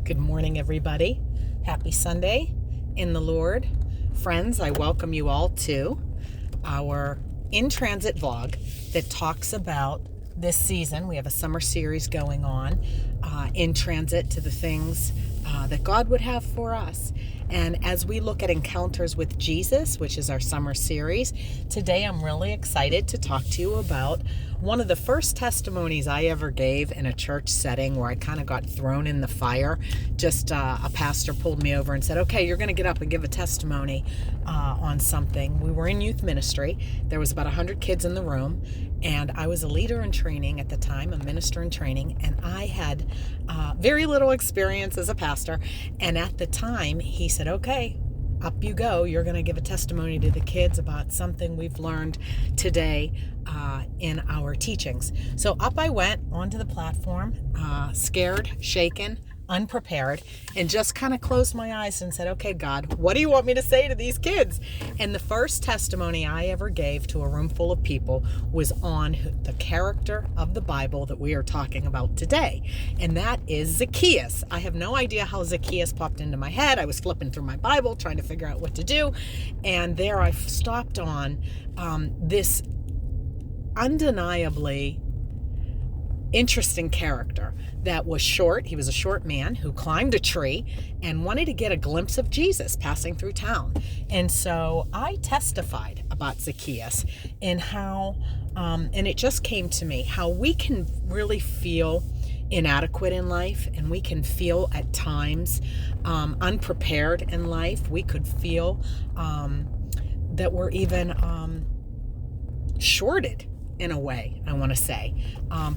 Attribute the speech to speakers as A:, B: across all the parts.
A: Good morning, everybody. Happy Sunday in the Lord. Friends, I welcome you all to our In Transit vlog that talks about this season. We have a summer series going on in transit to the things that God would have for us. And as we look at encounters with Jesus, which is our summer series, today I'm really excited to talk to you about one of the first testimonies I ever gave in a church setting where I kind of got thrown in the fire. Just a pastor pulled me over and said, okay, you're going to get up and give a testimony on something. We were in youth ministry. There was about 100 kids in the room, and I was a leader in training at the time, a minister in training, and I had very little experience as a pastor. And at the time, he said, okay, up you go. You're going to give a testimony to the kids about something we've learned today in our teachings. So up I went onto the platform, scared, shaken, unprepared, and just kind of closed my eyes and said, okay, God, what do you want me to say to these kids? And the first testimony I ever gave to a room full of people was on the character of the Bible that we are talking about today. And that is Zacchaeus. I have no idea how Zacchaeus popped into my head. I was flipping through my Bible, trying to figure out what to do. And there I stopped on this undeniably interesting character that was short. He was a short man who climbed a tree and wanted to get a glimpse of Jesus passing through town. And so I testified about Zacchaeus and how, and it just came to me, how we can really feel inadequate in life, and we can feel at times unprepared in life. We could feel that we're even shorted in a way, I want to say,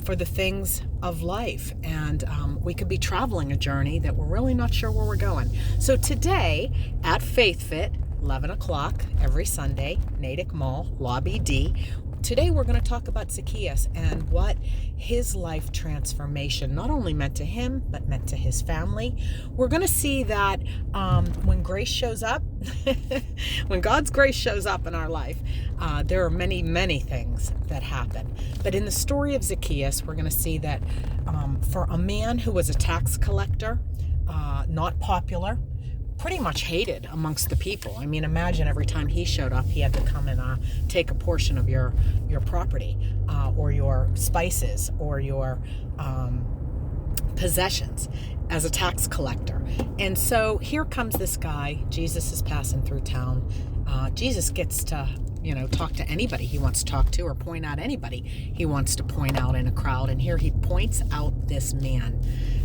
A: for the things of life. And we could be traveling a journey that we're really not sure where we're going. So today at Faith Fit, 11 o'clock every Sunday, Natick Mall, Lobby D, today we're going to talk about Zacchaeus and what his life transformation not only meant to him, but meant to his family. We're going to see that when grace shows up, when God's grace shows up in our life, there are many, many things that happen. But in the story of Zacchaeus, we're going to see that for a man who was a tax collector, not popular, pretty much hated amongst the people. I mean, imagine every time he showed up, he had to come and take a portion of your property or your spices or your possessions as a tax collector. And so here comes this guy. Jesus is passing through town. Jesus gets to talk to anybody he wants to talk to, or point out anybody he wants to point out in a crowd. And here he points out this man,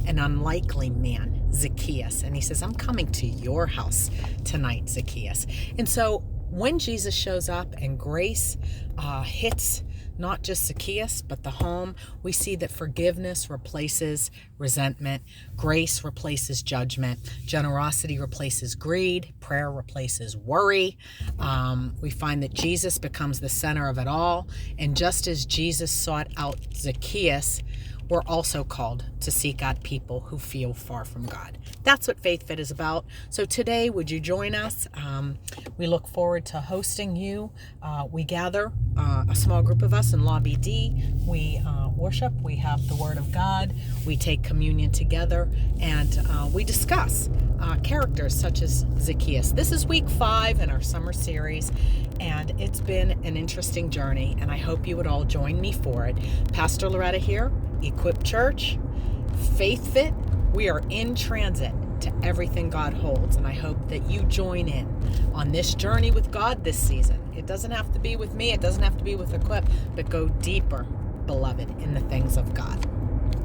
A: an unlikely man, Zacchaeus. And he says, I'm coming to your house tonight, Zacchaeus. And so when Jesus shows up and grace hits not just Zacchaeus, but the home, we see that forgiveness replaces resentment, grace replaces judgment, generosity replaces greed, prayer replaces worry. We find that Jesus becomes the center of it all. And just as Jesus sought out Zacchaeus, we're also called to seek out people who feel far from God. That's what Faith Fit is about. So today, would you join us? We look forward to hosting you. We gather, a small group of us in Lobby D. We worship. We have the Word of God. We take communion together, and we discuss characters such as Zacchaeus. This is week 5 in our summer series, and it's been an interesting journey, and I hope you would all join me for it. Pastor Loretta here, Equip Church, Faith Fit. We are in transit to everything God holds, and I hope that you join in on this journey with God this season. It doesn't have to be with me, it doesn't have to be with Equip, but go deeper, beloved, in the things of God.